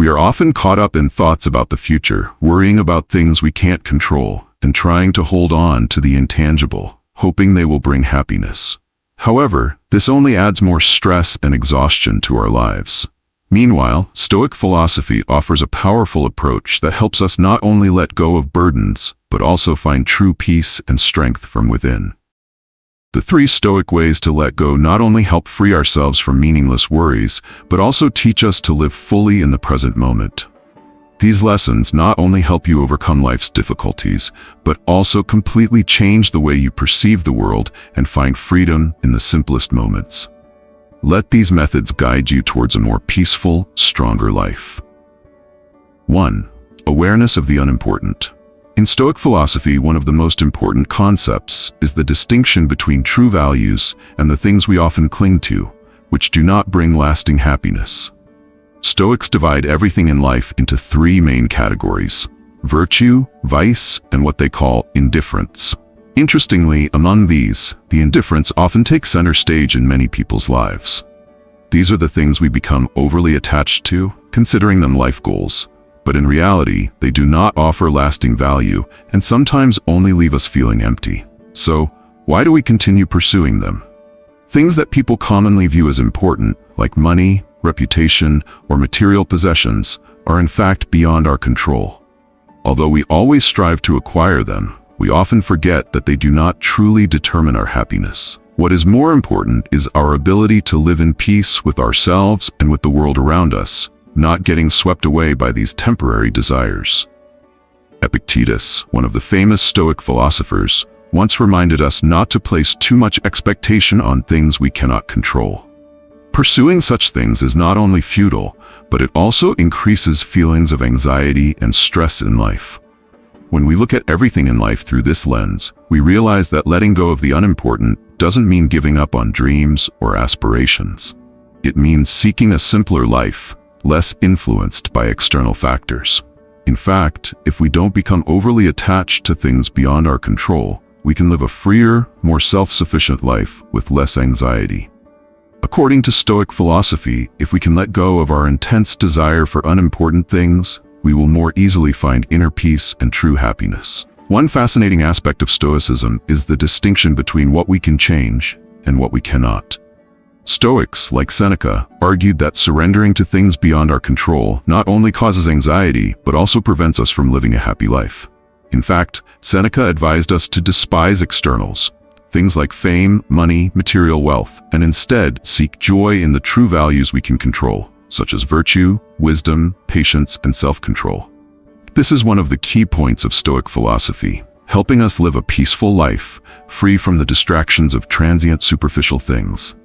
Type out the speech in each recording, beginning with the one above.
We are often caught up in thoughts about the future, worrying about things we can't control, and trying to hold on to the intangible, hoping they will bring happiness. However, this only adds more stress and exhaustion to our lives. Meanwhile, Stoic philosophy offers a powerful approach that helps us not only let go of burdens, but also find true peace and strength from within. The 3 Stoic ways to let go not only help free ourselves from meaningless worries, but also teach us to live fully in the present moment. These lessons not only help you overcome life's difficulties, but also completely change the way you perceive the world and find freedom in the simplest moments. Let these methods guide you towards a more peaceful, stronger life. 1. Awareness of the unimportant. In Stoic philosophy, one of the most important concepts is the distinction between true values and the things we often cling to, which do not bring lasting happiness. Stoics divide everything in life into 3 main categories: virtue, vice, and what they call indifference. Interestingly, among these, the indifference often takes center stage in many people's lives. These are the things we become overly attached to, considering them life goals, but in reality, they do not offer lasting value and sometimes only leave us feeling empty. So, why do we continue pursuing them? Things that people commonly view as important, like money, reputation, or material possessions, are in fact beyond our control. Although we always strive to acquire them, we often forget that they do not truly determine our happiness. What is more important is our ability to live in peace with ourselves and with the world around us, not getting swept away by these temporary desires. Epictetus, one of the famous Stoic philosophers, once reminded us not to place too much expectation on things we cannot control. Pursuing such things is not only futile, but it also increases feelings of anxiety and stress in life. When we look at everything in life through this lens, we realize that letting go of the unimportant doesn't mean giving up on dreams or aspirations. It means seeking a simpler life, less influenced by external factors. In fact, if we don't become overly attached to things beyond our control, we can live a freer, more self-sufficient life with less anxiety. According to Stoic philosophy, if we can let go of our intense desire for unimportant things, we will more easily find inner peace and true happiness. One fascinating aspect of Stoicism is the distinction between what we can change and what we cannot. Stoics, like Seneca, argued that surrendering to things beyond our control not only causes anxiety, but also prevents us from living a happy life. In fact, Seneca advised us to despise externals, things like fame, money, material wealth, and instead seek joy in the true values we can control, such as virtue, wisdom, patience, and self-control. This is one of the key points of Stoic philosophy, helping us live a peaceful life, free from the distractions of transient superficial things.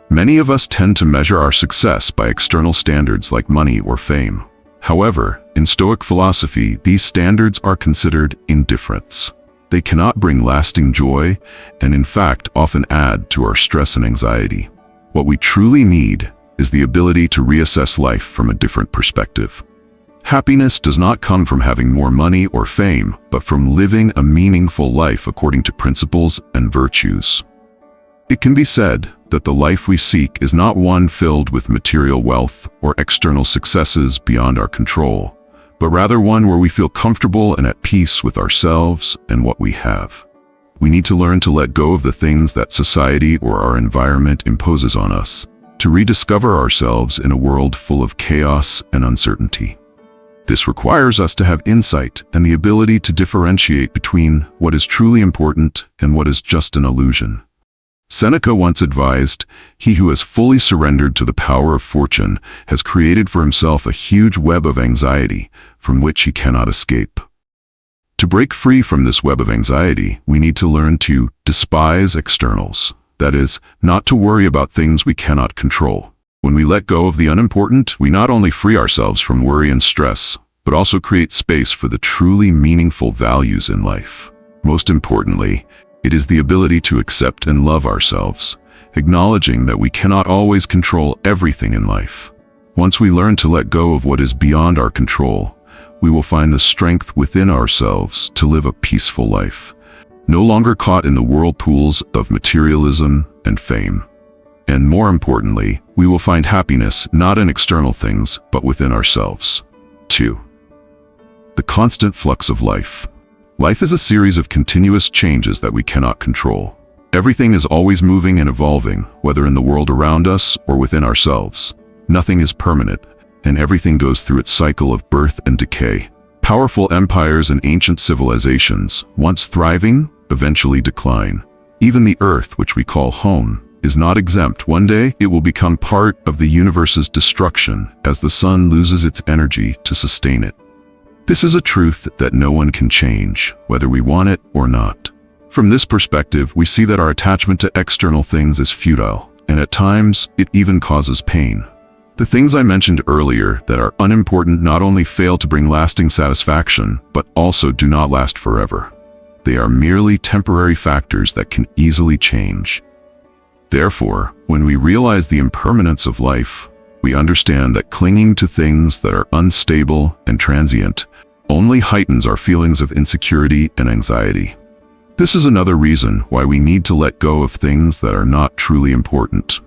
Many of us tend to measure our success by external standards like money or fame. However, in Stoic philosophy, these standards are considered indifferents. They cannot bring lasting joy, and in fact often add to our stress and anxiety. What we truly need is the ability to reassess life from a different perspective. Happiness does not come from having more money or fame, but from living a meaningful life according to principles and virtues. It can be said that the life we seek is not one filled with material wealth or external successes beyond our control, but rather one where we feel comfortable and at peace with ourselves and what we have. We need to learn to let go of the things that society or our environment imposes on us, to rediscover ourselves in a world full of chaos and uncertainty. This requires us to have insight and the ability to differentiate between what is truly important and what is just an illusion. Seneca once advised, "He who has fully surrendered to the power of fortune has created for himself a huge web of anxiety from which he cannot escape." To break free from this web of anxiety, we need to learn to despise externals. That is, not to worry about things we cannot control. When we let go of the unimportant, we not only free ourselves from worry and stress, but also create space for the truly meaningful values in life. Most importantly, it is the ability to accept and love ourselves, acknowledging that we cannot always control everything in life. Once we learn to let go of what is beyond our control, we will find the strength within ourselves to live a peaceful life, no longer caught in the whirlpools of materialism and fame. And more importantly, we will find happiness not in external things, but within ourselves. 2. The constant flux of life. Life is a series of continuous changes that we cannot control. Everything is always moving and evolving, whether in the world around us or within ourselves. Nothing is permanent, and everything goes through its cycle of birth and decay. Powerful empires and ancient civilizations, once thriving, eventually decline. Even the earth, which we call home, is not exempt. One day, it will become part of the universe's destruction as the sun loses its energy to sustain it. This is a truth that no one can change, whether we want it or not. From this perspective, we see that our attachment to external things is futile, and at times, it even causes pain. The things I mentioned earlier that are unimportant not only fail to bring lasting satisfaction, but also do not last forever. They are merely temporary factors that can easily change. Therefore, when we realize the impermanence of life, we understand that clinging to things that are unstable and transient only heightens our feelings of insecurity and anxiety. This is another reason why we need to let go of things that are not truly important.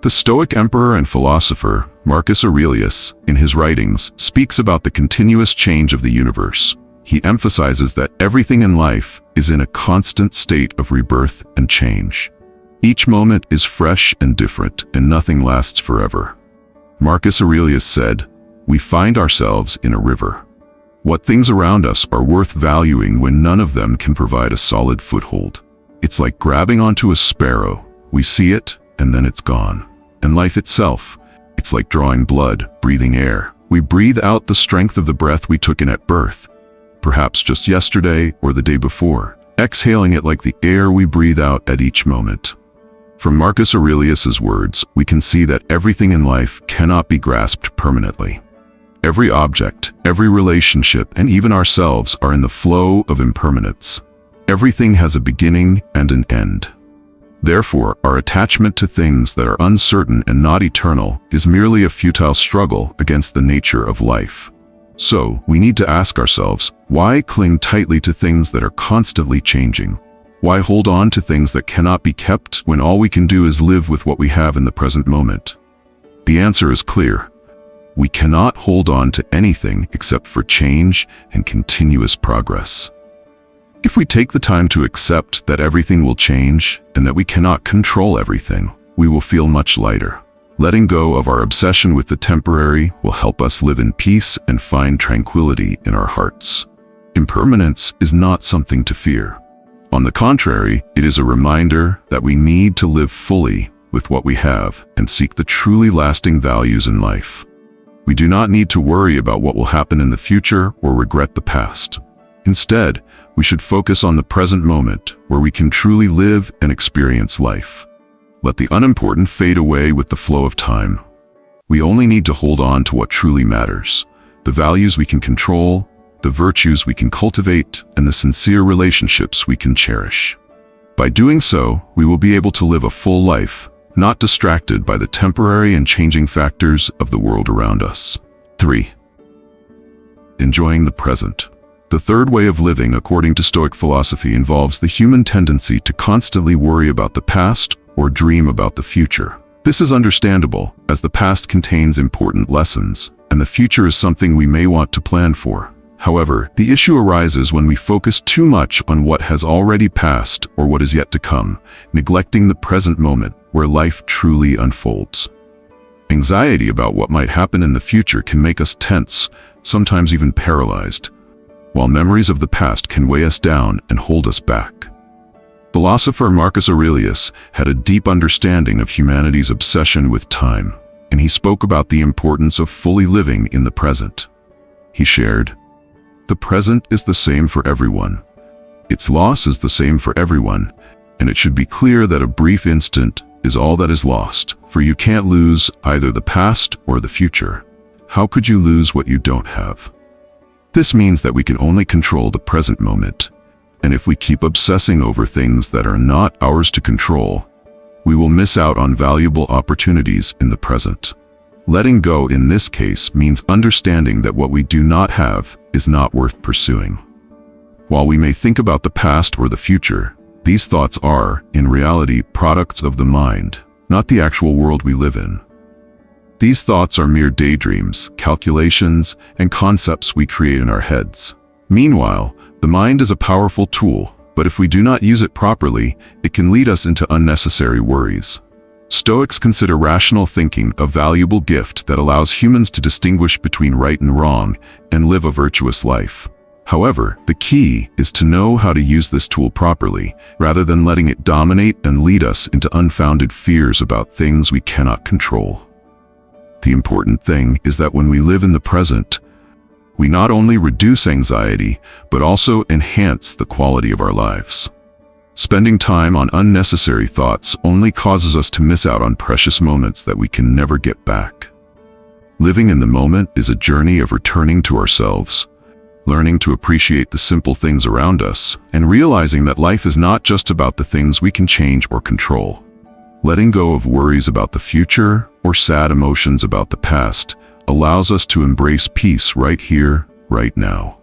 The Stoic emperor and philosopher, Marcus Aurelius, in his writings, speaks about the continuous change of the universe. He emphasizes that everything in life is in a constant state of rebirth and change. Each moment is fresh and different, and nothing lasts forever. Marcus Aurelius said, "We find ourselves in a river. What things around us are worth valuing when none of them can provide a solid foothold. It's like grabbing onto a sparrow. We see it, and then it's gone. And life itself, it's like drawing blood, breathing air. We breathe out the strength of the breath we took in at birth, perhaps just yesterday or the day before, exhaling it like the air we breathe out at each moment." From Marcus Aurelius's words, we can see that everything in life cannot be grasped permanently. Every object, every relationship, and even ourselves are in the flow of impermanence. Everything has a beginning and an end. Therefore, our attachment to things that are uncertain and not eternal is merely a futile struggle against the nature of life. So, we need to ask ourselves, why cling tightly to things that are constantly changing? Why hold on to things that cannot be kept when all we can do is live with what we have in the present moment? The answer is clear. We cannot hold on to anything except for change and continuous progress. If we take the time to accept that everything will change and that we cannot control everything, we will feel much lighter. Letting go of our obsession with the temporary will help us live in peace and find tranquility in our hearts. Impermanence is not something to fear. On the contrary, it is a reminder that we need to live fully with what we have and seek the truly lasting values in life. We do not need to worry about what will happen in the future or regret the past. Instead, we should focus on the present moment where we can truly live and experience life. Let the unimportant fade away with the flow of time. We only need to hold on to what truly matters, the values we can control, the virtues we can cultivate, and the sincere relationships we can cherish. By doing so, we will be able to live a full life, not distracted by the temporary and changing factors of the world around us. 3. Enjoying the present. The third way of living, according to Stoic philosophy, involves the human tendency to constantly worry about the past or dream about the future. This is understandable, as the past contains important lessons, and the future is something we may want to plan for. However, the issue arises when we focus too much on what has already passed or what is yet to come, neglecting the present moment where life truly unfolds. Anxiety about what might happen in the future can make us tense, sometimes even paralyzed, while memories of the past can weigh us down and hold us back. Philosopher Marcus Aurelius had a deep understanding of humanity's obsession with time, and he spoke about the importance of fully living in the present. He shared, "The present is the same for everyone. Its loss is the same for everyone, and it should be clear that a brief instant is all that is lost, for you can't lose either the past or the future. How could you lose what you don't have?" This means that we can only control the present moment, and if we keep obsessing over things that are not ours to control, we will miss out on valuable opportunities in the present. Letting go in this case means understanding that what we do not have is not worth pursuing. While we may think about the past or the future, these thoughts are, in reality, products of the mind, not the actual world we live in. These thoughts are mere daydreams, calculations, and concepts we create in our heads. Meanwhile, the mind is a powerful tool, but if we do not use it properly, it can lead us into unnecessary worries. Stoics consider rational thinking a valuable gift that allows humans to distinguish between right and wrong and live a virtuous life. However, the key is to know how to use this tool properly, rather than letting it dominate and lead us into unfounded fears about things we cannot control. The important thing is that when we live in the present, we not only reduce anxiety, but also enhance the quality of our lives. Spending time on unnecessary thoughts only causes us to miss out on precious moments that we can never get back. Living in the moment is a journey of returning to ourselves, learning to appreciate the simple things around us, and realizing that life is not just about the things we can change or control. Letting go of worries about the future or sad emotions about the past allows us to embrace peace right here, right now.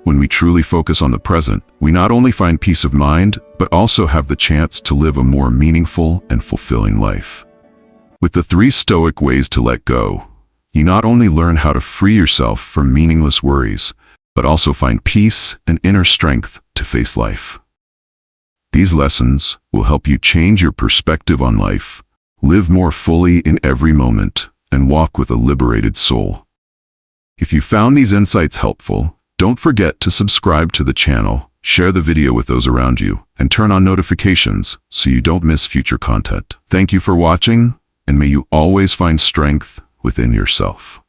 When we truly focus on the present, we not only find peace of mind, but also have the chance to live a more meaningful and fulfilling life. With the 3 Stoic ways to let go, you not only learn how to free yourself from meaningless worries, but also find peace and inner strength to face life. These lessons will help you change your perspective on life, live more fully in every moment, and walk with a liberated soul. If you found these insights helpful, don't forget to subscribe to the channel, share the video with those around you, and turn on notifications so you don't miss future content. Thank you for watching, and may you always find strength within yourself.